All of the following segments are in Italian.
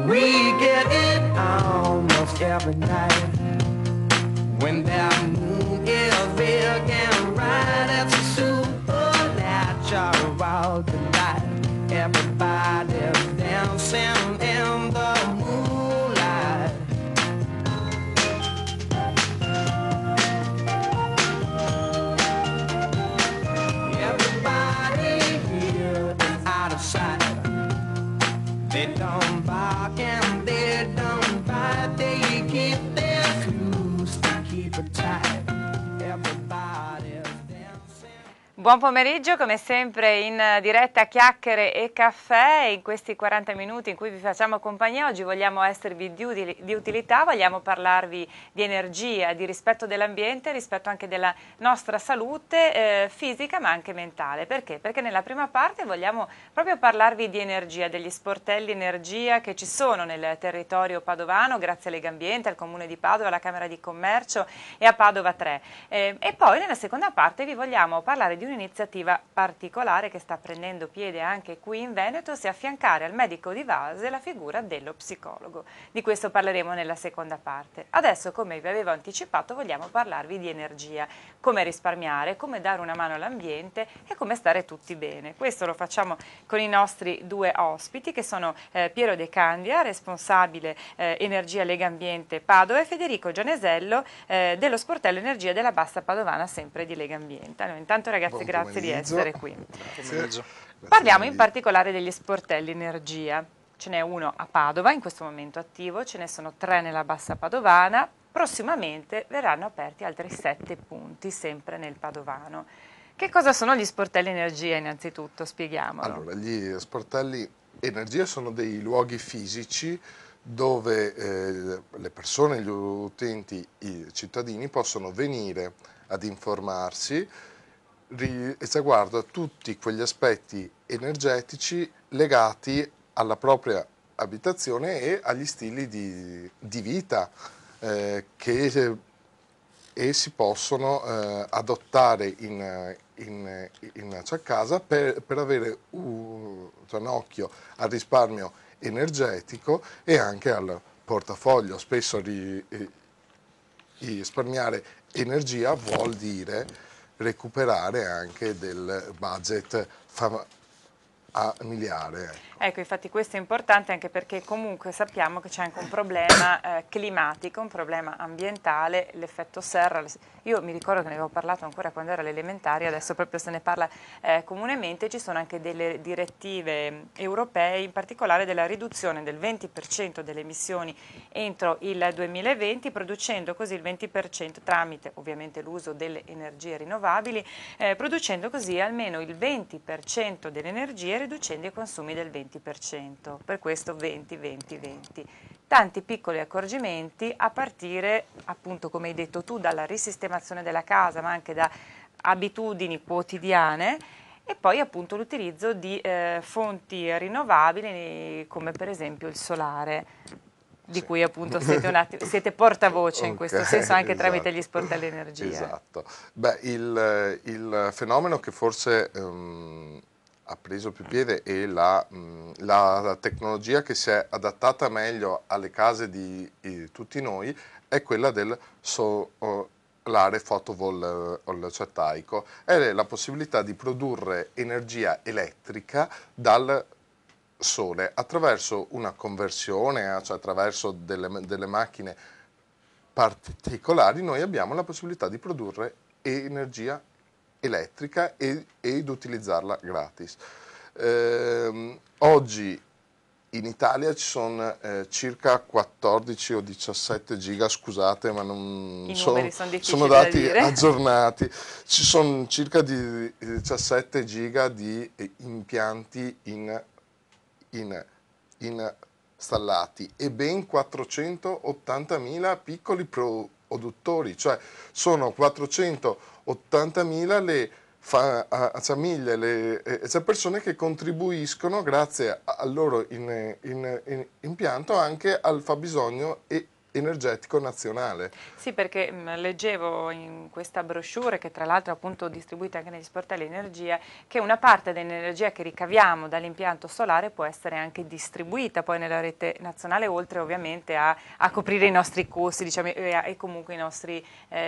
We get it almost every night. When that moon is big and bright, it's a supernatural delight. Everybody's dancing in the moonlight. Everybody here is out of sight. They don't bark and they don't bite. They keep their clues to keep it tight. Everybody's dancing. Buon pomeriggio, come sempre in diretta Chiacchiere e Caffè. In questi 40 minuti in cui vi facciamo compagnia oggi vogliamo esservi di utilità, vogliamo parlarvi di energia, di rispetto dell'ambiente, rispetto anche della nostra salute fisica ma anche mentale. Perché? Perché nella prima parte vogliamo proprio parlarvi di energia, degli sportelli energia che ci sono nel territorio padovano grazie a Legambiente, al Comune di Padova, alla Camera di Commercio e a Padova 3. E poi nella seconda parte vi vogliamo parlare di un'iniziativa particolare che sta prendendo piede anche qui in Veneto, ossia affiancare al medico di base la figura dello psicologo. Di questo parleremo nella seconda parte. Adesso, come vi avevo anticipato, vogliamo parlarvi di energia, come risparmiare, come dare una mano all'ambiente e come stare tutti bene. Questo lo facciamo con i nostri due ospiti che sono Piero De Candia, responsabile Energia Legambiente Padova, e Federico Gianesello dello sportello Energia della Bassa Padovana, sempre di Legambiente. Allora, intanto ragazzi, grazie di essere qui. Parliamo in particolare degli sportelli energia. Ce n'è uno a Padova, in questo momento attivo, ce ne sono 3 nella Bassa Padovana. Prossimamente verranno aperti altri 7 punti, sempre nel Padovano. Che cosa sono gli sportelli energia innanzitutto? Spieghiamolo. Allora, gli sportelli energia sono dei luoghi fisici dove le persone, gli utenti, i cittadini possono venire ad informarsi riguardo a tutti quegli aspetti energetici legati alla propria abitazione e agli stili di vita che si possono adottare in casa per avere un occhio al risparmio energetico e anche al portafoglio. Spesso risparmiare energia vuol dire recuperare anche del budget familiare. Ecco, infatti questo è importante anche perché comunque sappiamo che c'è anche un problema climatico, un problema ambientale, l'effetto serra. Io mi ricordo che ne avevo parlato ancora quando ero alle elementari, adesso proprio se ne parla comunemente. Ci sono anche delle direttive europee, in particolare della riduzione del 20% delle emissioni entro il 2020, producendo così il 20% tramite ovviamente l'uso delle energie rinnovabili, producendo così almeno il 20% dell'energia e riducendo i consumi del 20%. Per questo 20-20-20. Tanti piccoli accorgimenti a partire, appunto, come hai detto tu, dalla risistemazione della casa, ma anche da abitudini quotidiane, e poi appunto l'utilizzo di fonti rinnovabili come per esempio il solare, di cui appunto siete portavoce in questo senso anche tramite gli sportelli energia. Esatto. Beh, il fenomeno che forse ha preso più piede è la tecnologia che si è adattata meglio alle case di tutti noi, è quella del solare fotovoltaico. È la possibilità di produrre energia elettrica dal sole attraverso una conversione, cioè attraverso delle macchine particolari. Noi abbiamo la possibilità di produrre energia elettrica ed utilizzarla gratis. Oggi in Italia ci sono circa 14 o 17 giga, scusate, ma non sono dati aggiornati. Ci sono circa 17 giga di impianti installati e ben 480.000 piccoli produttori, cioè sono 480.000 le famiglie, le persone che contribuiscono grazie al loro impianto anche al fabbisogno energetico nazionale. Sì, perché leggevo in questa brochure, che tra l'altro è appunto distribuita anche negli sportelli energia, che una parte dell'energia che ricaviamo dall'impianto solare può essere anche distribuita poi nella rete nazionale, oltre ovviamente a coprire i nostri costi, diciamo, e comunque i nostri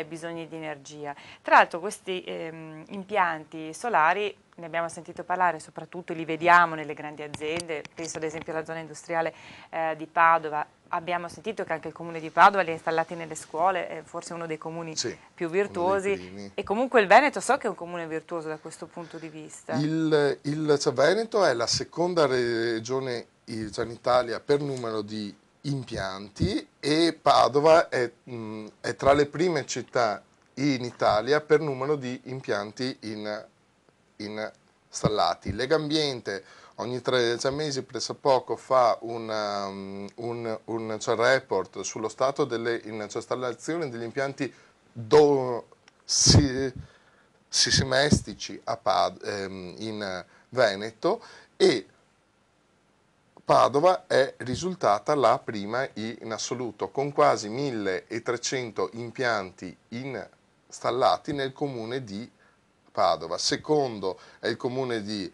bisogni di energia. Tra l'altro questi impianti solari, ne abbiamo sentito parlare, soprattutto li vediamo nelle grandi aziende, penso ad esempio alla zona industriale di Padova. Abbiamo sentito che anche il comune di Padova li ha installati nelle scuole, è forse uno dei comuni più virtuosi, e comunque il Veneto so che è un comune virtuoso da questo punto di vista. Il Veneto è la seconda regione in Italia per numero di impianti e Padova è tra le prime città in Italia per numero di impianti installati. Legambiente ogni 3 mesi pressappoco fa un report sullo stato delle installazioni degli impianti sismistici in Veneto, e Padova è risultata la prima in assoluto, con quasi 1300 impianti installati nel comune di Padova. Secondo è il comune di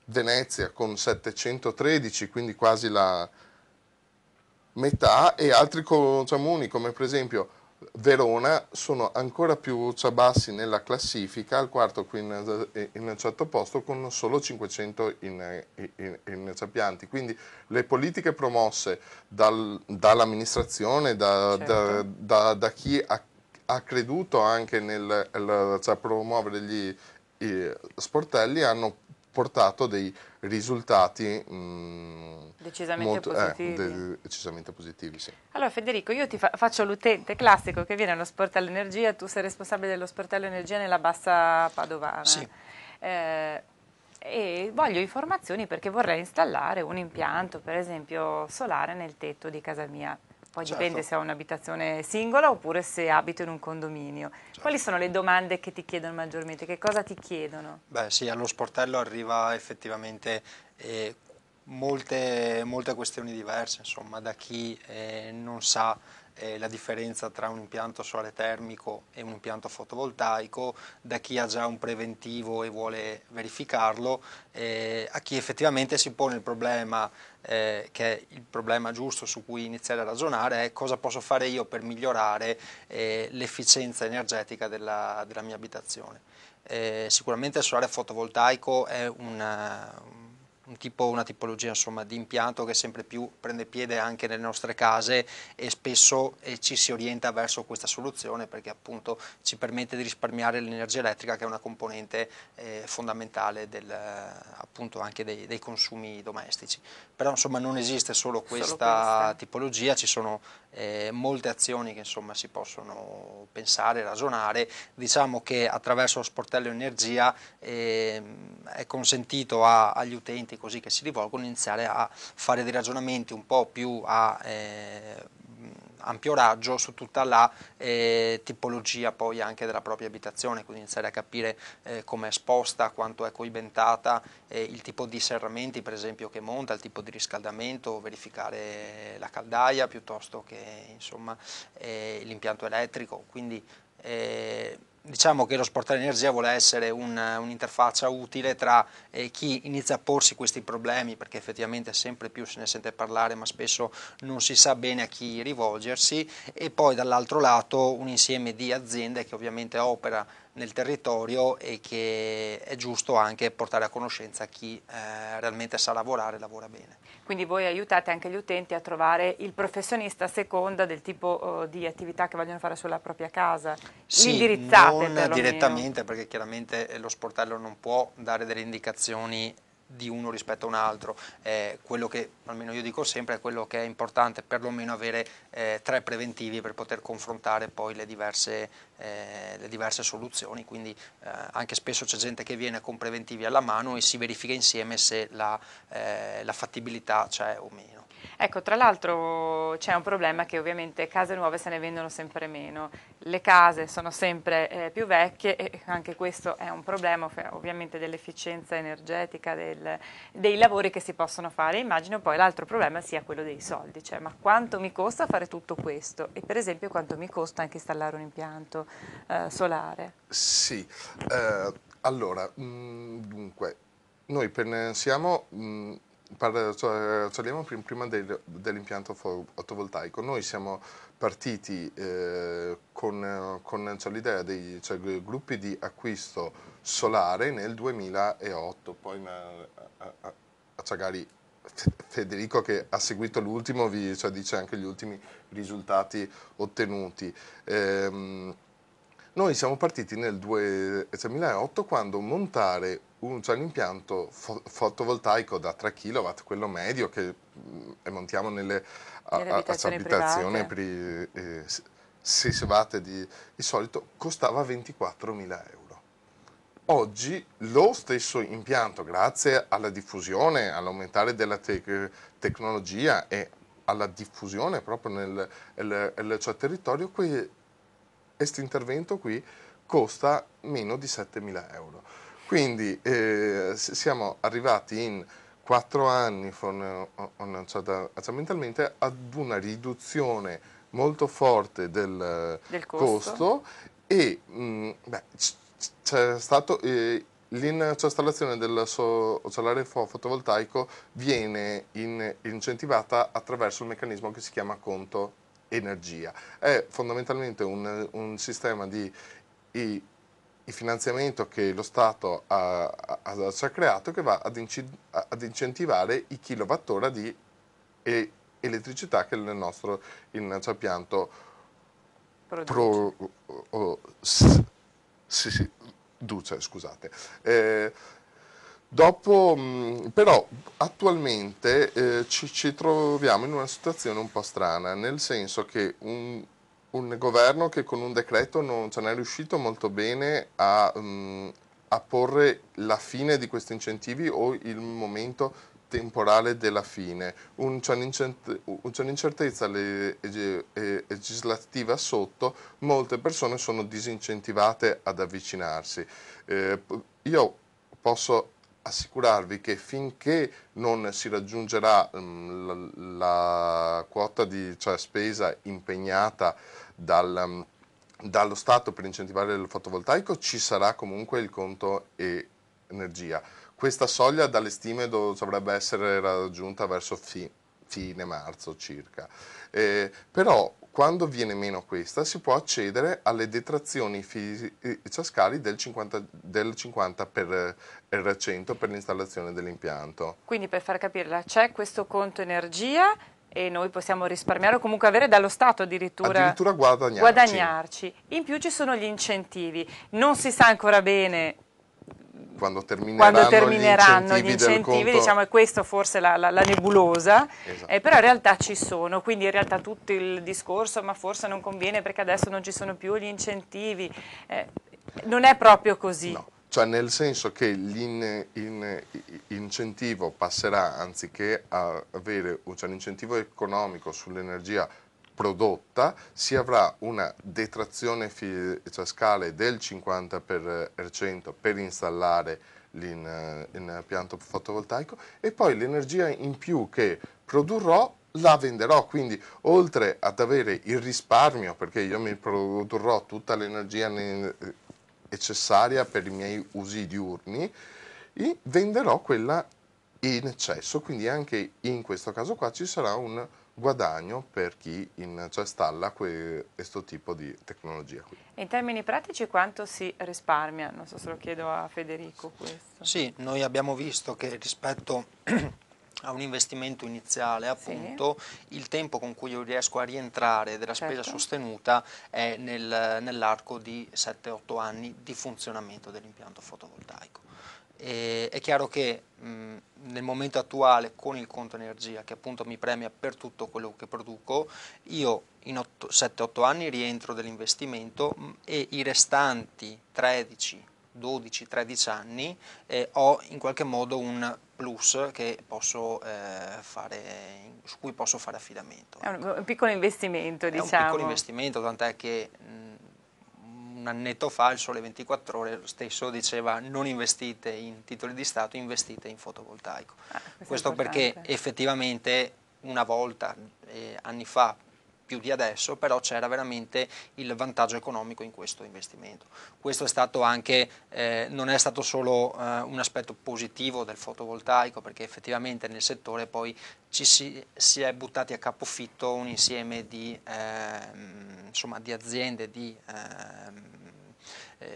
Venezia con 713, quindi quasi la metà, e altri comuni come per esempio Verona sono ancora più bassi nella classifica, al quarto qui in certo posto, con solo 500 impianti. Quindi le politiche promosse dall'amministrazione, da chi ha creduto anche nel promuovere gli sportelli, hanno portato dei risultati decisamente positivi. Sì. Allora Federico, io ti faccio l'utente classico che viene allo sportello energia, tu sei responsabile dello sportello energia nella bassa padovana. Sì. E voglio informazioni perché vorrei installare un impianto, per esempio solare, nel tetto di casa mia. Poi dipende se ho un'abitazione singola oppure se abito in un condominio. Quali sono le domande che ti chiedono maggiormente? Che cosa ti chiedono? Beh sì, allo sportello arriva effettivamente molte questioni diverse, insomma, da chi non sa la differenza tra un impianto solare termico e un impianto fotovoltaico, da chi ha già un preventivo e vuole verificarlo, a chi effettivamente si pone il problema, che è il problema giusto su cui iniziare a ragionare, è cosa posso fare io per migliorare l'efficienza energetica della mia abitazione. Sicuramente il solare fotovoltaico è una tipologia, insomma, di impianto che sempre più prende piede anche nelle nostre case, e spesso ci si orienta verso questa soluzione perché appunto ci permette di risparmiare l'energia elettrica, che è una componente fondamentale appunto anche dei consumi domestici. Però insomma non esiste solo questa tipologia, ci sono molte azioni che insomma si possono pensare, ragionare. Diciamo che attraverso lo sportello energia è consentito agli utenti così che si rivolgono iniziare a fare dei ragionamenti un po' più a ampio raggio su tutta la tipologia poi anche della propria abitazione, quindi iniziare a capire come è esposta, quanto è coibentata, il tipo di serramenti per esempio che monta, il tipo di riscaldamento, verificare la caldaia piuttosto che insomma l'impianto elettrico. Quindi diciamo che lo sportello energia vuole essere un'interfaccia utile tra chi inizia a porsi questi problemi, perché effettivamente sempre più se ne sente parlare ma spesso non si sa bene a chi rivolgersi, e poi dall'altro lato un insieme di aziende che ovviamente opera nel territorio e che è giusto anche portare a conoscenza chi realmente sa lavorare e lavora bene. Quindi voi aiutate anche gli utenti a trovare il professionista a seconda del tipo di attività che vogliono fare sulla propria casa? Sì, indirizzate non direttamente, perché chiaramente lo sportello non può dare delle indicazioni di uno rispetto a un altro. Quello che almeno io dico sempre è quello che è importante perlomeno avere 3 preventivi per poter confrontare poi le diverse soluzioni, quindi anche spesso c'è gente che viene con preventivi alla mano e si verifica insieme se la fattibilità c'è o meno. Ecco, tra l'altro c'è un problema che ovviamente case nuove se ne vendono sempre meno, le case sono sempre più vecchie e anche questo è un problema ovviamente dell'efficienza energetica, dei lavori che si possono fare. Immagino poi l'altro problema sia quello dei soldi, cioè ma quanto mi costa fare tutto questo e per esempio quanto mi costa anche installare un impianto solare? Sì, allora, dunque, noi pensiamo, parliamo prima dell'impianto fotovoltaico. Noi siamo partiti con l'idea dei gruppi di acquisto solare nel 2008, poi magari Federico che ha seguito l'ultimo vi dice anche gli ultimi risultati ottenuti. Noi siamo partiti nel 2008 quando montare un impianto fotovoltaico da 3 kW, quello medio che montiamo nelle Abitazioni abitazioni private. per 6 watt di solito, costava 24.000 euro. Oggi lo stesso impianto, grazie alla diffusione, all'aumentare della tecnologia e alla diffusione proprio nel territorio, questo intervento qui costa meno di 7.000 euro. Quindi siamo arrivati in 4 anni fondamentalmente ad una riduzione molto forte del costo e c'è stato l'installazione del solare fotovoltaico viene incentivata attraverso un meccanismo che si chiama conto energia. È fondamentalmente un sistema di finanziamento che lo Stato ha creato, che va ad incentivare i kilowattora di elettricità che il nostro impianto produce, scusate. Però attualmente ci troviamo in una situazione un po' strana, nel senso che un governo che con un decreto non ce n'è riuscito molto bene a porre la fine di questi incentivi o il momento temporale della fine. C'è un'incertezza legislativa sotto, molte persone sono disincentivate ad avvicinarsi. Io posso assicurarvi che finché non si raggiungerà la quota di spesa impegnata dallo Stato per incentivare il fotovoltaico, ci sarà comunque il conto energia. Questa soglia dalle stime dovrebbe essere raggiunta verso fine marzo circa. Però quando viene meno questa si può accedere alle detrazioni fiscali del 50% per l'installazione dell'impianto. Quindi per far capirla, c'è questo conto energia e noi possiamo risparmiare o comunque avere dallo Stato addirittura guadagnarci. In più ci sono gli incentivi, non si sa ancora bene quando termineranno gli incentivi diciamo, è questo forse la nebulosa, esatto. Però in realtà ci sono, quindi in realtà tutto il discorso ma forse non conviene perché adesso non ci sono più gli incentivi, non è proprio così. No. Cioè nel senso che l'incentivo passerà, anziché avere un incentivo economico sull'energia prodotta, si avrà una detrazione fiscale del 50% per installare l'impianto fotovoltaico e poi l'energia in più che produrrò la venderò, quindi oltre ad avere il risparmio, perché io mi produrrò tutta l'energia necessaria per i miei usi diurni, venderò quella in eccesso, quindi anche in questo caso qua ci sarà un guadagno per chi installa questo tipo di tecnologia qui. In termini pratici quanto si risparmia? Non so se lo chiedo a Federico questo. Sì, noi abbiamo visto che rispetto a un investimento iniziale, appunto, sì, il tempo con cui io riesco a rientrare della spesa sostenuta è nell'arco di 7-8 anni di funzionamento dell'impianto fotovoltaico. È chiaro che nel momento attuale con il conto energia che appunto mi premia per tutto quello che produco, io in 7-8 anni rientro dell'investimento e i restanti 13 anni ho in qualche modo un plus che su cui posso fare affidamento. È un piccolo investimento, È diciamo. un piccolo investimento, tant'è che un annetto fa il Sole 24 Ore stesso diceva: non investite in titoli di Stato, investite in fotovoltaico. Questo perché effettivamente una volta, anni fa, più di adesso, però c'era veramente il vantaggio economico in questo investimento. Questo è stato anche, non è stato solo un aspetto positivo del fotovoltaico, perché effettivamente nel settore poi si è buttati a capofitto un insieme di aziende, di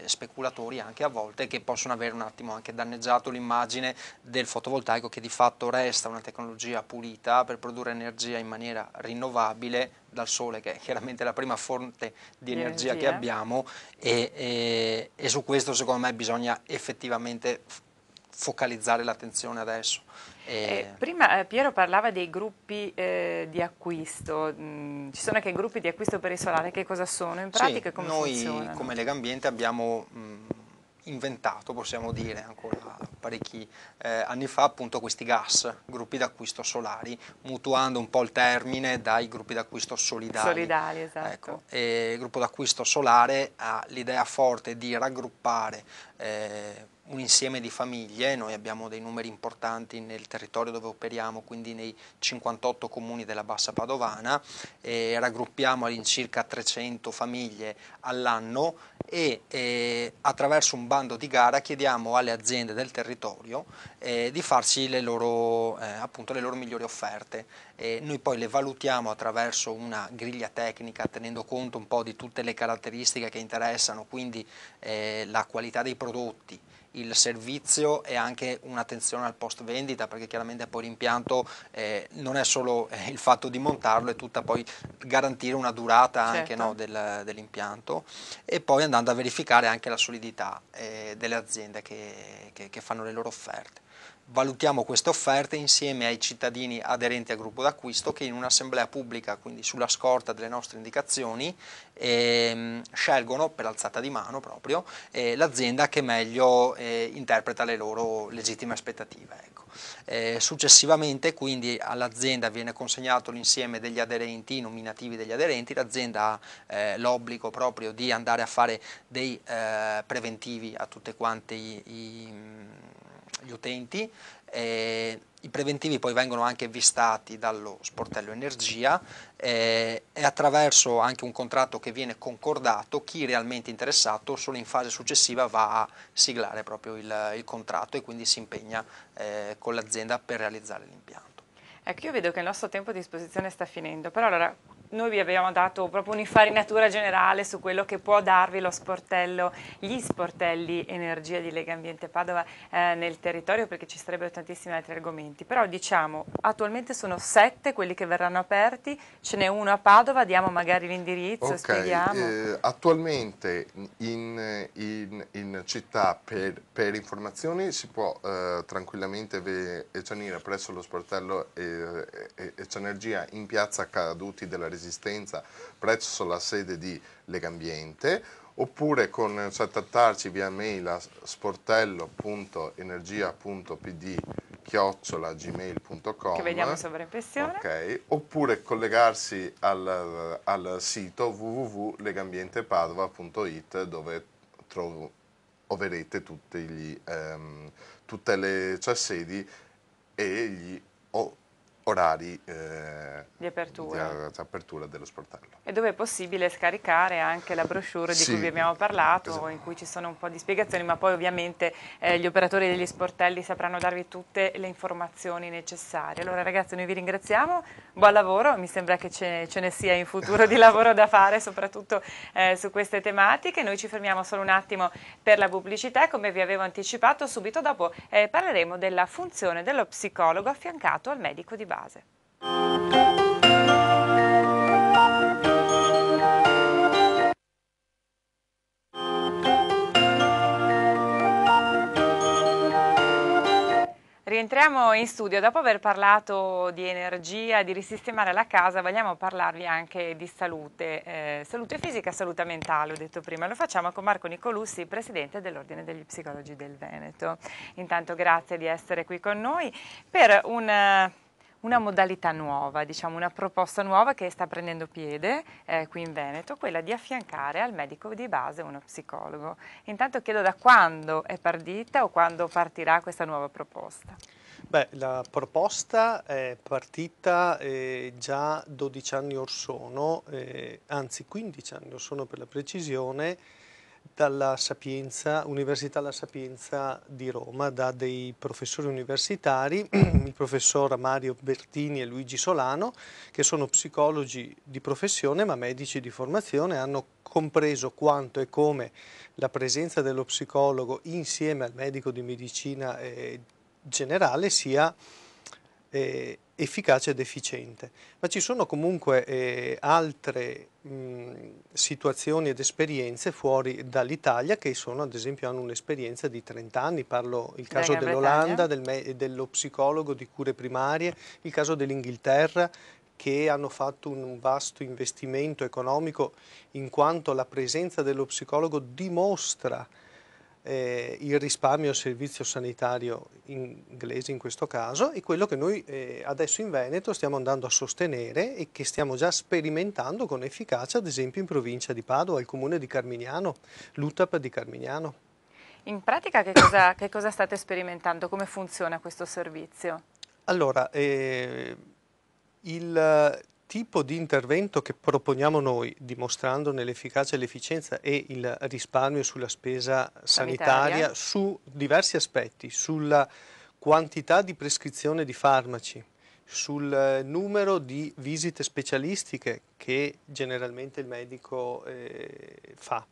speculatori anche a volte, che possono avere un attimo anche danneggiato l'immagine del fotovoltaico, che di fatto resta una tecnologia pulita per produrre energia in maniera rinnovabile dal sole, che è chiaramente la prima fonte di energia che abbiamo, e su questo secondo me bisogna effettivamente focalizzare l'attenzione adesso. Prima Piero parlava dei gruppi di acquisto, ci sono anche gruppi di acquisto per il solare, che cosa sono in pratica e come funzionano? Noi come Legambiente abbiamo inventato, possiamo dire, ancora parecchi anni fa, appunto questi GAS, gruppi d'acquisto solari, mutuando un po' il termine dai gruppi d'acquisto solidali. Solidali, esatto. Ecco, e il gruppo d'acquisto solare ha l'idea forte di raggruppare un insieme di famiglie. Noi abbiamo dei numeri importanti nel territorio dove operiamo, quindi nei 58 comuni della Bassa Padovana, raggruppiamo all'incirca 300 famiglie all'anno e attraverso un bando di gara chiediamo alle aziende del territorio di farci le loro migliori offerte. Noi poi le valutiamo attraverso una griglia tecnica, tenendo conto un po' di tutte le caratteristiche che interessano, quindi la qualità dei prodotti, il servizio e anche un'attenzione al post vendita, perché chiaramente poi l'impianto non è solo il fatto di montarlo, è tutta poi garantire una durata anche, certo, dell'impianto, e poi andando a verificare anche la solidità delle aziende che fanno le loro offerte. Valutiamo queste offerte insieme ai cittadini aderenti al gruppo d'acquisto, che in un'assemblea pubblica, quindi sulla scorta delle nostre indicazioni, scelgono per alzata di mano proprio l'azienda che meglio interpreta le loro legittime aspettative. Ecco. Successivamente quindi all'azienda viene consegnato l'insieme degli aderenti, i nominativi degli aderenti. L'azienda ha l'obbligo proprio di andare a fare dei preventivi a tutti quanti gli utenti. I preventivi poi vengono anche vistati dallo sportello energia e attraverso anche un contratto che viene concordato, chi realmente interessato solo in fase successiva va a siglare proprio il contratto e quindi si impegna con l'azienda per realizzare l'impianto. Ecco, io vedo che il nostro tempo a disposizione sta finendo, però allora noi vi abbiamo dato proprio un'infarinatura generale su quello che può darvi lo sportello, gli sportelli energia di Legambiente Padova nel territorio, perché ci sarebbero tantissimi altri argomenti. Però diciamo, attualmente sono 7 quelli che verranno aperti, ce n'è uno a Padova, diamo magari l'indirizzo, spieghiamo. Attualmente in città per informazioni si può tranquillamente venire presso lo sportello Eccenergia in piazza Caduti della Resistenza presso la sede di Legambiente, oppure contattarci via mail a sportello.energia.pd@gmail.com, che vediamo in sovraimpressione, oppure collegarsi al sito www.legambientepadova.it, dove troverete tutte le sedi e gli orari di apertura dello sportello. E dove è possibile scaricare anche la brochure di cui vi abbiamo parlato, esatto, in cui ci sono un po' di spiegazioni, ma poi ovviamente gli operatori degli sportelli sapranno darvi tutte le informazioni necessarie. Allora ragazzi, noi vi ringraziamo, buon lavoro, mi sembra che ce ne sia in futuro di lavoro da fare, soprattutto su queste tematiche. Noi ci fermiamo solo un attimo per la pubblicità e, come vi avevo anticipato, subito dopo parleremo della funzione dello psicologo affiancato al medico di base. rientriamo in studio. Dopo aver parlato di energia, di risistemare la casa, vogliamo parlarvi anche di salute, salute fisica e salute mentale, ho detto prima. Lo facciamo con Marco Nicolussi, presidente dell'Ordine degli Psicologi del Veneto. Intanto grazie di essere qui con noi per una modalità nuova, diciamo una proposta nuova che sta prendendo piede qui in Veneto, quella di affiancare al medico di base uno psicologo. Intanto chiedo da quando è partita o quando partirà questa nuova proposta? Beh, la proposta è partita già 12 anni or sono, anzi 15 anni or sono per la precisione, dalla Sapienza, Università La Sapienza di Roma, da dei professori universitari, il professor Mario Bertini e Luigi Solano, che sono psicologi di professione ma medici di formazione, hanno compreso quanto e come la presenza dello psicologo insieme al medico di medicina generale sia efficace ed efficiente. Ma ci sono comunque altre situazioni ed esperienze fuori dall'Italia che sono, ad esempio, hanno un'esperienza di 30 anni, parlo il caso dell'Olanda, dello psicologo di cure primarie, il caso dell'Inghilterra, che hanno fatto un vasto investimento economico in quanto la presenza dello psicologo dimostra il risparmio al servizio sanitario inglese in questo caso, e quello che noi adesso in Veneto stiamo andando a sostenere e che stiamo già sperimentando con efficacia, ad esempio in provincia di Padova, il comune di Carmignano, l'UTAP di Carmignano. In pratica che cosa state sperimentando? Come funziona questo servizio? Allora, il tipo di intervento che proponiamo noi, dimostrandone l'efficacia e l'efficienza e il risparmio sulla spesa sanitaria su diversi aspetti, sulla quantità di prescrizione di farmaci, sul numero di visite specialistiche che generalmente il medico fa,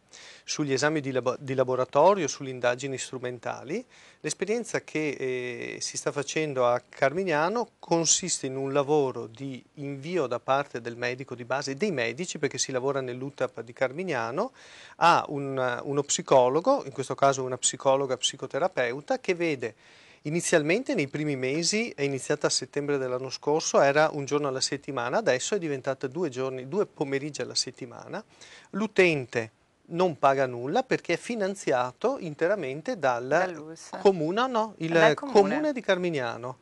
sugli esami di laboratorio, sulle indagini strumentali. L'esperienza che si sta facendo a Carmignano consiste in un lavoro di invio da parte del medico di base, dei medici, perché si lavora nell'UTAP di Carmignano, a uno psicologo, in questo caso una psicologa psicoterapeuta, che vede inizialmente nei primi mesi, è iniziata a settembre dell'anno scorso, era un giorno alla settimana, adesso è diventata 2 pomeriggi alla settimana. L'utente non paga nulla perché è finanziato interamente dal comune di Carmignano.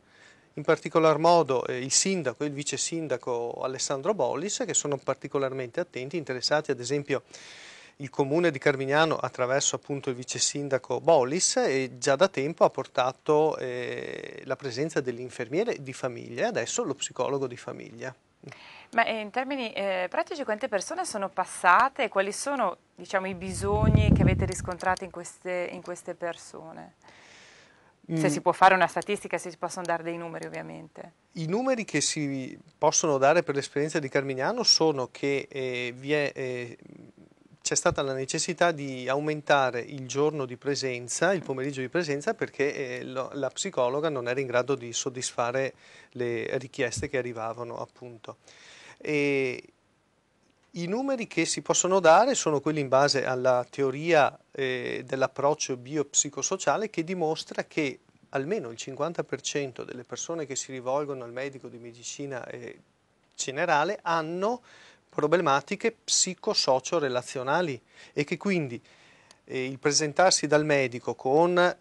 In particolar modo il sindaco e il vice sindaco Alessandro Bollis, che sono particolarmente attenti, interessati. Ad esempio il comune di Carmignano, attraverso appunto il vice sindaco Bollis, già da tempo ha portato la presenza dell'infermiere di famiglia e adesso lo psicologo di famiglia. Ma in termini pratici, quante persone sono passate e quali sono, diciamo, i bisogni che avete riscontrato in queste persone? Se si può fare una statistica, se si possono dare dei numeri ovviamente. I numeri che si possono dare per l'esperienza di Carmignano sono che c'è stata la necessità di aumentare il giorno di presenza, il pomeriggio di presenza, perché la psicologa non era in grado di soddisfare le richieste che arrivavano, appunto. E i numeri che si possono dare sono quelli in base alla teoria dell'approccio biopsicosociale, che dimostra che almeno il 50% delle persone che si rivolgono al medico di medicina generale hanno problematiche psicosocio-relazionali e che quindi il presentarsi dal medico con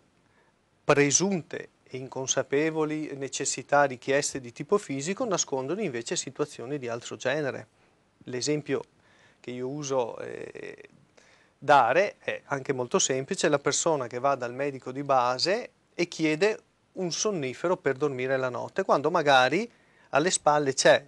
presunte e inconsapevoli necessità, richieste di tipo fisico, nascondono invece situazioni di altro genere. L'esempio che io uso dare è anche molto semplice: la persona che va dal medico di base e chiede un sonnifero per dormire la notte, quando magari alle spalle c'è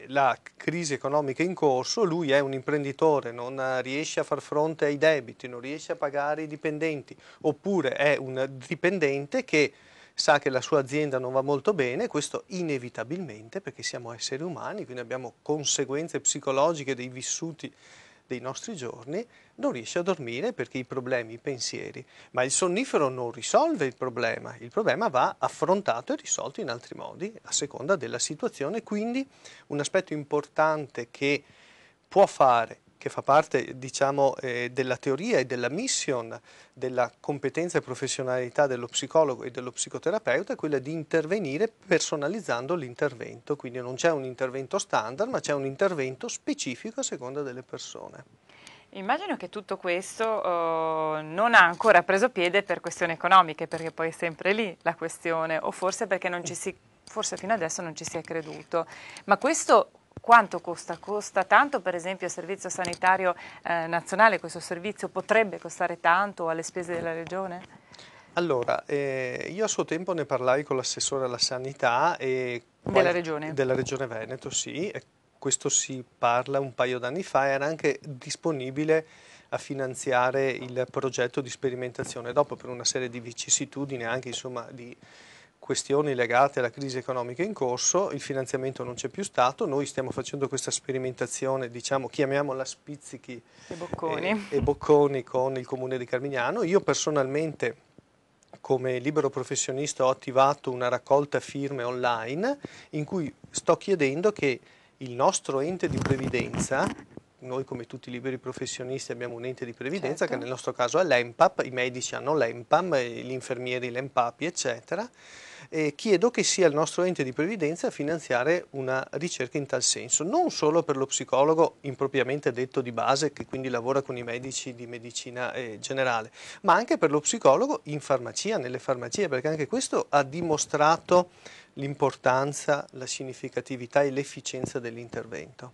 la crisi economica in corso, lui è un imprenditore, non riesce a far fronte ai debiti, non riesce a pagare i dipendenti, oppure è un dipendente che sa che la sua azienda non va molto bene, questo inevitabilmente, perché siamo esseri umani, quindi abbiamo conseguenze psicologiche dei vissuti dei nostri giorni, non riesce a dormire perché i problemi, i pensieri. Ma il sonnifero non risolve il problema va affrontato e risolto in altri modi a seconda della situazione. Quindi un aspetto importante che può fare, che fa parte, diciamo, della teoria e della mission della competenza e professionalità dello psicologo e dello psicoterapeuta, è quella di intervenire personalizzando l'intervento, quindi non c'è un intervento standard, ma c'è un intervento specifico a seconda delle persone. Immagino che tutto questo non ha ancora preso piede per questioni economiche, perché poi è sempre lì la questione, o forse perché forse fino adesso non ci si è creduto. Ma questo quanto costa? Costa tanto, per esempio, il Servizio Sanitario Nazionale, questo servizio potrebbe costare tanto alle spese della Regione? Allora, io a suo tempo ne parlai con l'assessore alla sanità Della Regione? Della Regione Veneto, sì, e questo si parla un paio d'anni fa, era anche disponibile a finanziare il progetto di sperimentazione. Dopo, per una serie di vicissitudini, anche insomma di questioni legate alla crisi economica in corso, il finanziamento non c'è più stato. Noi stiamo facendo questa sperimentazione, diciamo, chiamiamola spizzichi e bocconi con il Comune di Carmignano. Io personalmente, come libero professionista, ho attivato una raccolta firme online in cui sto chiedendo che il nostro ente di previdenza, noi come tutti i liberi professionisti abbiamo un ente di previdenza, certo, che nel nostro caso è l'ENPAP, i medici hanno l'ENPAM, gli infermieri l'ENPAPI, eccetera, e chiedo che sia il nostro ente di previdenza a finanziare una ricerca in tal senso, non solo per lo psicologo impropriamente detto di base, che quindi lavora con i medici di medicina generale, ma anche per lo psicologo in farmacia, nelle farmacie, perché anche questo ha dimostrato l'importanza, la significatività e l'efficienza dell'intervento.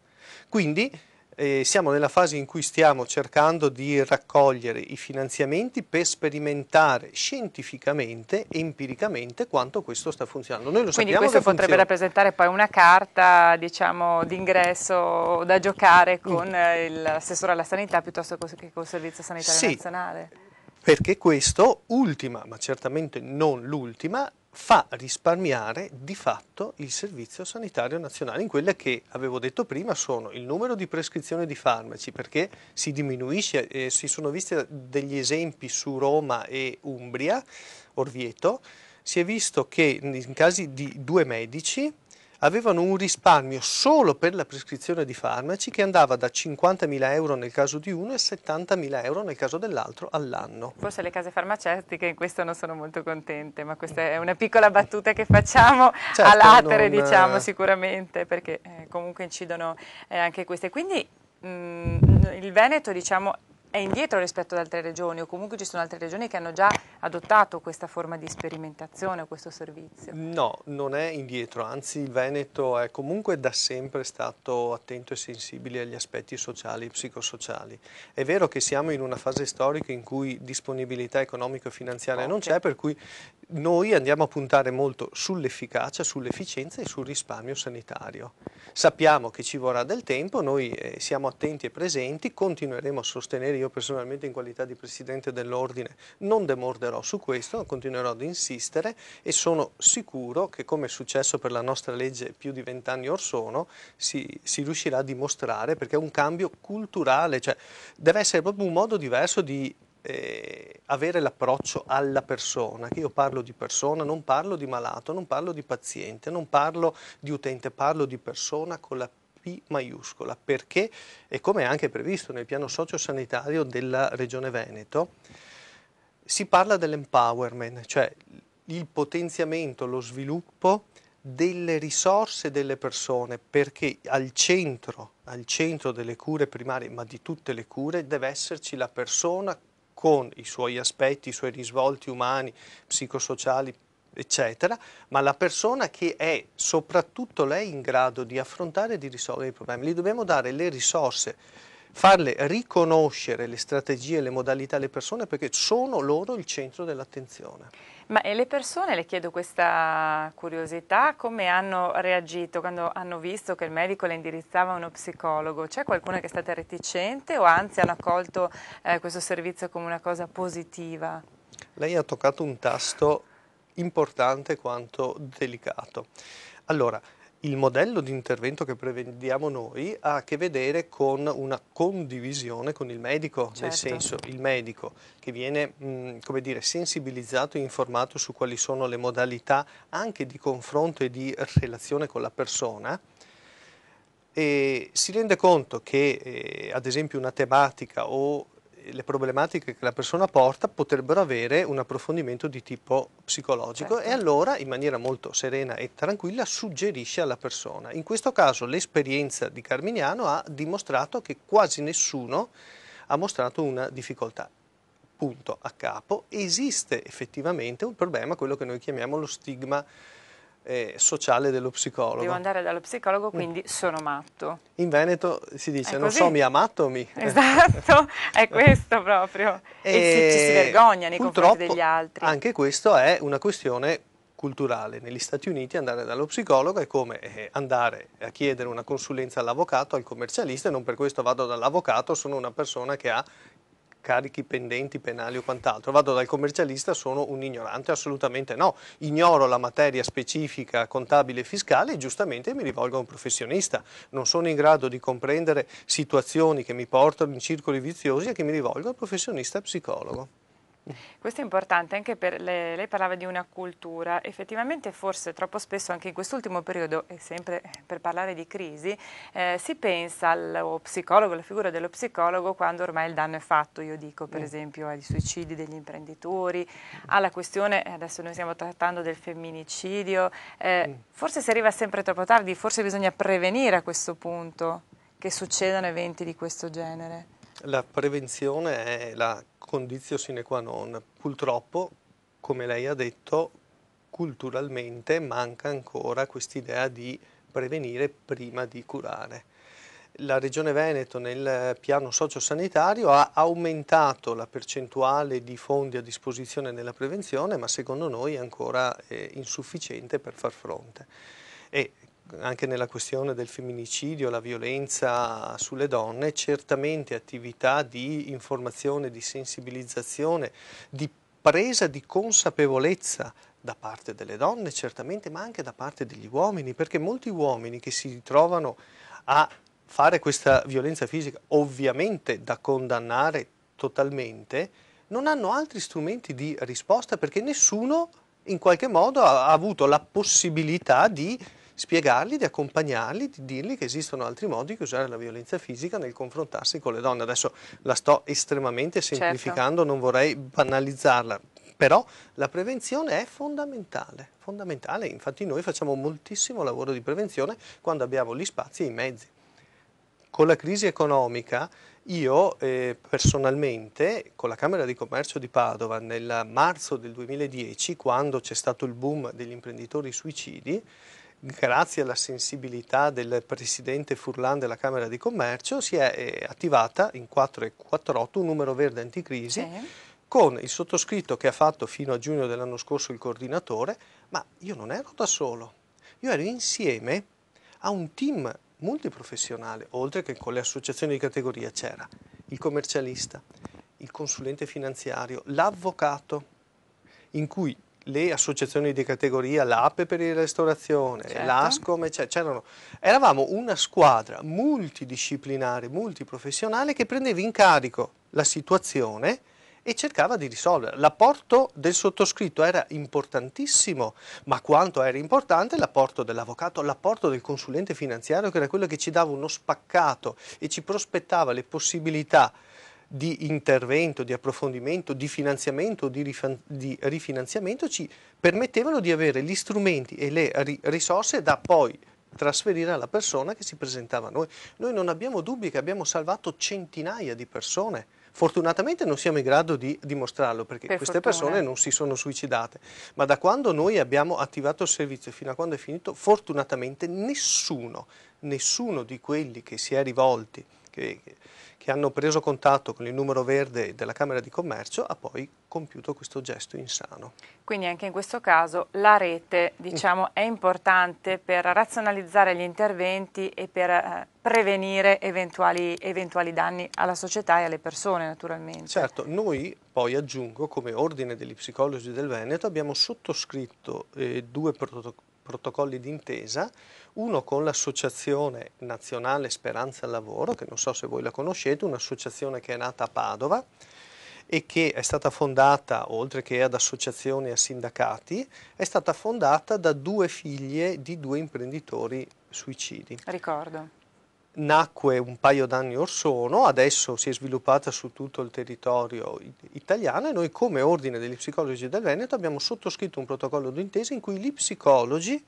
Quindi siamo nella fase in cui stiamo cercando di raccogliere i finanziamenti per sperimentare scientificamente e empiricamente quanto questo sta funzionando. Noi lo Quindi sappiamo questo che potrebbe rappresentare poi una carta, diciamo, d'ingresso da giocare con l'assessore alla sanità piuttosto che col Servizio Sanitario Nazionale? Perché questo, ultima, ma certamente non l'ultima, fa risparmiare di fatto il Servizio Sanitario Nazionale in quelle che, avevo detto prima, sono il numero di prescrizioni di farmaci, perché si diminuisce, si sono visti degli esempi su Roma e Umbria, Orvieto, si è visto che in casi di 2 medici avevano un risparmio solo per la prescrizione di farmaci che andava da 50.000 euro nel caso di uno e 70.000 euro nel caso dell'altro all'anno. Forse le case farmaceutiche in questo non sono molto contente, ma questa è una piccola battuta che facciamo, certo, a latere, diciamo, sicuramente, perché comunque incidono anche queste. Quindi il Veneto, diciamo, è indietro rispetto ad altre regioni, o comunque ci sono altre regioni che hanno già adottato questa forma di sperimentazione o questo servizio? No, non è indietro, anzi il Veneto è comunque da sempre stato attento e sensibile agli aspetti sociali e psicosociali. È vero che siamo in una fase storica in cui disponibilità economico-finanziaria non c'è, per cui noi andiamo a puntare molto sull'efficacia, sull'efficienza e sul risparmio sanitario. Sappiamo che ci vorrà del tempo, noi siamo attenti e presenti, continueremo a sostenere, io personalmente in qualità di Presidente dell'Ordine non demorderò su questo, continuerò ad insistere e sono sicuro che, come è successo per la nostra legge più di 20 anni or sono, si riuscirà a dimostrare, perché è un cambio culturale, cioè deve essere proprio un modo diverso di avere l'approccio alla persona, che io parlo di persona, non parlo di malato, non parlo di paziente, non parlo di utente, parlo di persona con la P maiuscola, perché, e come è anche previsto nel piano sociosanitario della Regione Veneto, si parla dell'empowerment, cioè il potenziamento, lo sviluppo delle risorse delle persone, perché al centro delle cure primarie, ma di tutte le cure, deve esserci la persona con i suoi aspetti, i suoi risvolti umani, psicosociali, eccetera, ma la persona che è soprattutto lei in grado di affrontare e di risolvere i problemi. Gli dobbiamo dare le risorse, farle riconoscere le strategie, le modalità alle persone, perché sono loro il centro dell'attenzione. Ma e le persone, le chiedo questa curiosità, come hanno reagito quando hanno visto che il medico le indirizzava a uno psicologo? C'è qualcuno che è stata reticente o anzi hanno accolto questo servizio come una cosa positiva? Lei ha toccato un tasto importante quanto delicato. Allora, il modello di intervento che prevediamo noi ha a che vedere con una condivisione con il medico, certo, nel senso il medico che viene come dire, sensibilizzato e informato su quali sono le modalità anche di confronto e di relazione con la persona, e si rende conto che ad esempio una tematica o le problematiche che la persona porta potrebbero avere un approfondimento di tipo psicologico, certo. e allora in maniera molto serena e tranquilla suggerisce alla persona. In questo caso l'esperienza di Carmignano ha dimostrato che quasi nessuno ha mostrato una difficoltà. Punto a capo. Esiste effettivamente un problema, quello che noi chiamiamo lo stigma sociale dello psicologo. Devo andare dallo psicologo, quindi sono matto. In Veneto si dice È non così? so, mi amattomi. Esatto, è questo proprio. E ci si vergogna nei confronti degli Purtroppo altri. anche questo è una questione culturale. Negli Stati Uniti andare dallo psicologo è come andare a chiedere una consulenza all'avvocato, al commercialista, e non per questo vado dall'avvocato, sono una persona che ha carichi pendenti penali o quant'altro. Vado dal commercialista, sono un ignorante? Assolutamente no. Ignoro la materia specifica contabile e fiscale e giustamente mi rivolgo a un professionista. Non sono in grado di comprendere situazioni che mi portano in circoli viziosi e che mi rivolgo al professionista psicologo. Questo è importante anche per lei parlava di una cultura, effettivamente forse troppo spesso anche in quest'ultimo periodo, e sempre per parlare di crisi, si pensa allo psicologo, alla figura dello psicologo quando ormai il danno è fatto, io dico per esempio ai suicidi degli imprenditori, alla questione, adesso noi stiamo trattando del femminicidio, forse si arriva sempre troppo tardi, forse bisogna prevenire a questo punto che succedano eventi di questo genere. La prevenzione è la conditio sine qua non. Purtroppo, come lei ha detto, culturalmente manca ancora quest'idea di prevenire prima di curare. La Regione Veneto nel piano sociosanitario ha aumentato la percentuale di fondi a disposizione nella prevenzione, ma secondo noi è ancora insufficiente per far fronte. E anche nella questione del femminicidio, la violenza sulle donne, certamente attività di informazione, di sensibilizzazione, di presa di consapevolezza da parte delle donne, certamente, ma anche da parte degli uomini, perché molti uomini che si trovano a fare questa violenza fisica, ovviamente da condannare totalmente, non hanno altri strumenti di risposta perché nessuno in qualche modo ha avuto la possibilità di spiegarli, di accompagnarli, di dirgli che esistono altri modi che usare la violenza fisica nel confrontarsi con le donne. Adesso la sto estremamente semplificando, certo, non vorrei banalizzarla, però la prevenzione è fondamentale, infatti noi facciamo moltissimo lavoro di prevenzione quando abbiamo gli spazi e i mezzi. Con la crisi economica io personalmente con la Camera di Commercio di Padova nel marzo del 2010, quando c'è stato il boom degli imprenditori suicidi, grazie alla sensibilità del presidente Furlan della Camera di Commercio si è attivata in 448 un numero verde anticrisi, sì, con il sottoscritto che ha fatto fino a giugno dell'anno scorso il coordinatore, ma io non ero da solo, io ero insieme a un team multiprofessionale, oltre che con le associazioni di categoria c'era il commercialista, il consulente finanziario, l'avvocato, in cui le associazioni di categoria, l'APE per la ristorazione, certo, l'ASCOM, eravamo una squadra multidisciplinare, multiprofessionale che prendeva in carico la situazione e cercava di risolvere. L'apporto del sottoscritto era importantissimo, ma quanto era importante l'apporto dell'avvocato, l'apporto del consulente finanziario, che era quello che ci dava uno spaccato e ci prospettava le possibilità di intervento, di approfondimento, di finanziamento, di rifinanziamento, ci permettevano di avere gli strumenti e le risorse da poi trasferire alla persona che si presentava a noi. Noi non abbiamo dubbi che abbiamo salvato centinaia di persone. Fortunatamente non siamo in grado di dimostrarlo perché queste persone non si sono suicidate, ma da quando noi abbiamo attivato il servizio fino a quando è finito, fortunatamente nessuno di quelli che si è rivolti, che hanno preso contatto con il numero verde della Camera di Commercio ha poi compiuto questo gesto insano. Quindi anche in questo caso la rete, diciamo, è importante per razionalizzare gli interventi e per prevenire eventuali danni alla società e alle persone naturalmente. Certo, noi poi aggiungo come Ordine degli Psicologi del Veneto abbiamo sottoscritto 2 protocolli d'intesa, uno con l'Associazione Nazionale Speranza al Lavoro, che non so se voi la conoscete, un'associazione che è nata a Padova e che è stata fondata, oltre che ad associazioni e a sindacati, è stata fondata da 2 figlie di 2 imprenditori suicidi. Ricordo. nacque un paio d'anni or sono, adesso si è sviluppata su tutto il territorio italiano e noi come Ordine degli Psicologi del Veneto abbiamo sottoscritto un protocollo d'intesa in cui gli psicologi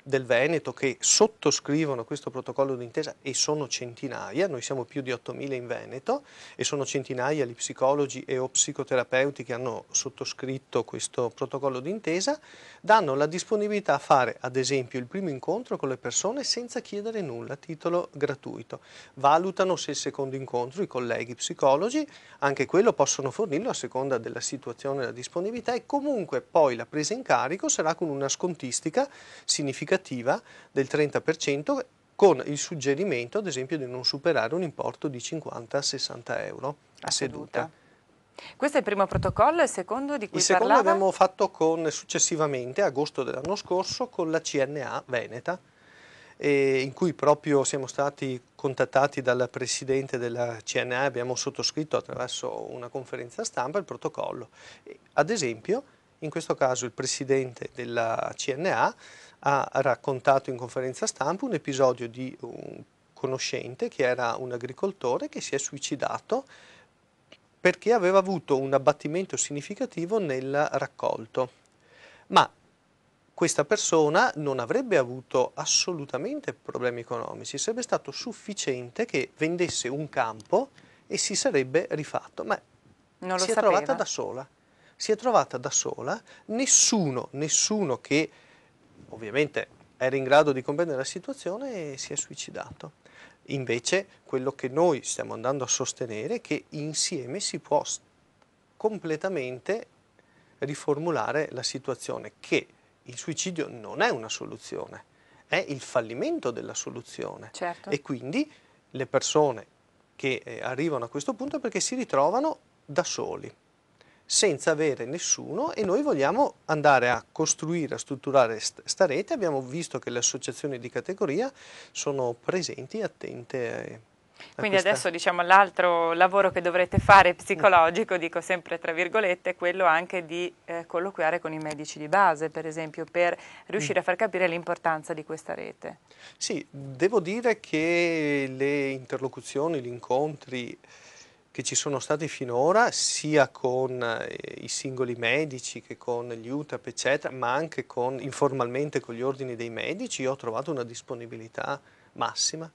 del Veneto che sottoscrivono questo protocollo d'intesa, e sono centinaia, noi siamo più di 8.000 in Veneto e sono centinaia gli psicologi e o psicoterapeuti che hanno sottoscritto questo protocollo d'intesa, danno la disponibilità a fare ad esempio il primo incontro con le persone senza chiedere nulla, a titolo gratuito. Valutano se il secondo incontro i colleghi psicologi, anche quello possono fornirlo a seconda della situazione e della disponibilità, e comunque poi la presa in carico sarà con una scontistica significativa del 30%, con il suggerimento ad esempio di non superare un importo di 50-60 euro a seduta. Questo è il primo protocollo, e il secondo di cui il secondo parlava? abbiamo fatto successivamente, agosto dell'anno scorso, con la CNA Veneta, in cui proprio siamo stati contattati dal presidente della CNA e abbiamo sottoscritto attraverso una conferenza stampa il protocollo. Ad esempio, in questo caso il presidente della CNA ha raccontato in conferenza stampa un episodio di un conoscente che era un agricoltore che si è suicidato perché aveva avuto un abbattimento significativo nel raccolto, ma questa persona non avrebbe avuto assolutamente problemi economici, sarebbe stato sufficiente che vendesse un campo e si sarebbe rifatto, ma Non lo si è sapeva. trovata da sola. Si è trovata da sola, nessuno che ovviamente era in grado di comprendere la situazione e si è suicidato. Invece quello che noi stiamo andando a sostenere è che insieme si può completamente riformulare la situazione, che il suicidio non è una soluzione, è il fallimento della soluzione. Certo. E quindi le persone che arrivano a questo punto è perché si ritrovano da soli, senza avere nessuno, e noi vogliamo andare a costruire, a strutturare sta rete. Abbiamo visto che le associazioni di categoria sono presenti e attente a Quindi questa... adesso diciamo l'altro lavoro che dovrete fare psicologico, dico sempre tra virgolette, è quello anche di colloquiare con i medici di base, per esempio, per riuscire a far capire l'importanza di questa rete. Sì, devo dire che le interlocuzioni, gli incontri che ci sono stati finora, sia con i singoli medici che con gli UTAP eccetera, ma anche informalmente con gli ordini dei medici, io ho trovato una disponibilità massima.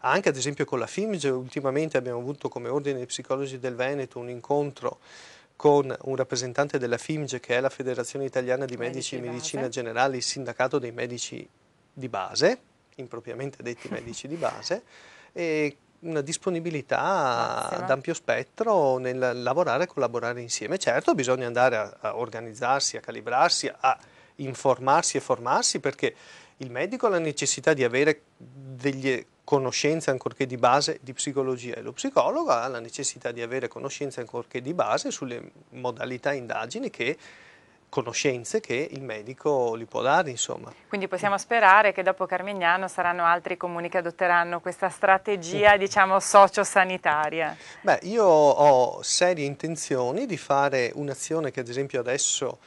Anche ad esempio con la FIMGE, ultimamente abbiamo avuto come Ordine dei Psicologi del Veneto un incontro con un rappresentante della FIMGE, che è la Federazione Italiana di Medici di Medicina Generale, il sindacato dei medici di base, impropriamente detti medici di base, e una disponibilità ad ampio spettro nel lavorare e collaborare insieme. Certo, bisogna andare a organizzarsi, a calibrarsi, a informarsi e formarsi, perché il medico ha la necessità di avere delle conoscenze, ancorché di base, di psicologia, e lo psicologo ha la necessità di avere conoscenze, ancorché di base, sulle modalità indagini conoscenze che il medico gli può dare, insomma. Quindi possiamo sperare che dopo Carmignano saranno altri comuni che adotteranno questa strategia, diciamo, sociosanitaria. Beh, io ho serie intenzioni di fare un'azione che ad esempio adesso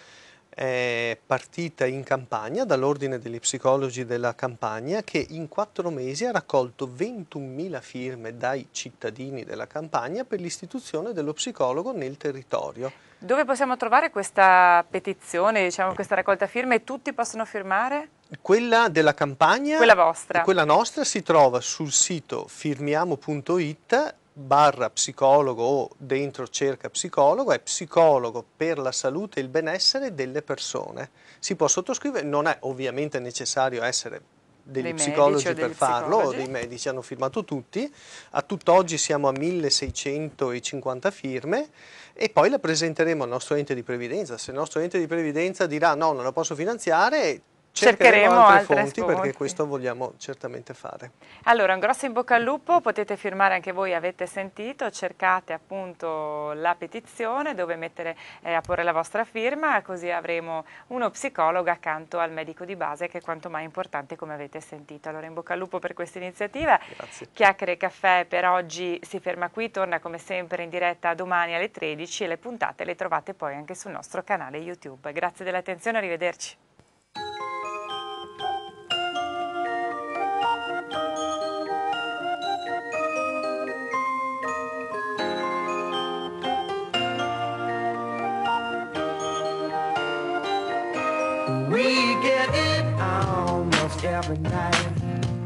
è partita in Campania dall'Ordine degli Psicologi della Campania, che in 4 mesi ha raccolto 21.000 firme dai cittadini della Campania per l'istituzione dello psicologo nel territorio. Dove possiamo trovare questa petizione, diciamo, questa raccolta firme? Tutti possono firmare? Quella della Campania, quella vostra, quella nostra si trova sul sito firmiamo.it/psicologo, o dentro cerca psicologo, è psicologo per la salute e il benessere delle persone. Si può sottoscrivere, non è ovviamente necessario essere degli psicologi per farlo, dei medici, hanno firmato tutti. A tutt'oggi siamo a 1.650 firme e poi la presenteremo al nostro ente di previdenza. Se il nostro ente di previdenza dirà no, non la posso finanziare, cercheremo altre fonti, perché questo vogliamo certamente fare. Allora, un grosso in bocca al lupo, potete firmare anche voi, avete sentito, cercate appunto la petizione dove mettere a porre la vostra firma, così avremo uno psicologo accanto al medico di base, che è quanto mai importante, come avete sentito. Allora, in bocca al lupo per questa iniziativa. Grazie. Chiacchiere e caffè per oggi si ferma qui, torna come sempre in diretta domani alle 13 e le puntate le trovate poi anche sul nostro canale YouTube. Grazie dell'attenzione, arrivederci. We get it almost every night.